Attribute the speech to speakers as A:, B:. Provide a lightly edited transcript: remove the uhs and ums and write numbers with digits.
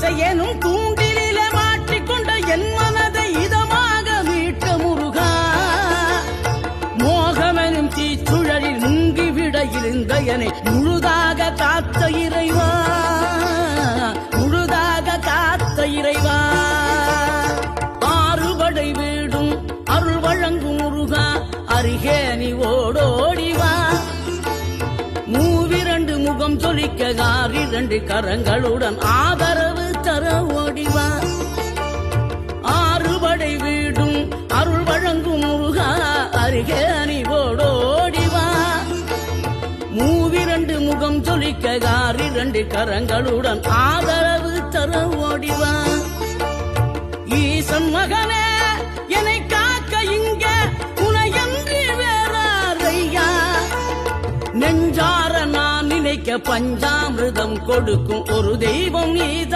A: ஆசை எனும் தூண்டிலே மாட்டிக்கொண்ட என் மனதை இதமாக மீட்ட முருகா, மோகமெனும் தீச்சுழலில் முங்கிவிட இருந்த என்னை முழுதாக காத்த இறைவா, முழுதாக காத்த இறைவா. ஆறுபடை வீடும் அருள் வழங்கும் முருகா, அருகே நீ ஓடோடிவா. மூவிரண்டு முகம் சொலிக்க ஆறிரண்டு கரங்களுடன் ஆதரவு தர ஓடிவா. ஆறுபடை வீடும் அருள் வழங்கும் முருகா, அருகே நீ ஓடோடிவா. மூவிரண்டு முகம் சொலிக்க ஆறிரண்டு கரங்களுடன் ஆதரவு தர ஓடிவா. ஈசன் மகனே என்னை காக்க இங்க உனையன்றி வேறாரையா, நெஞ்சார நான் நினைக்க பஞ்சாமிர்தம் கொடுக்கும் ஒரு தெய்வம் நீதான்.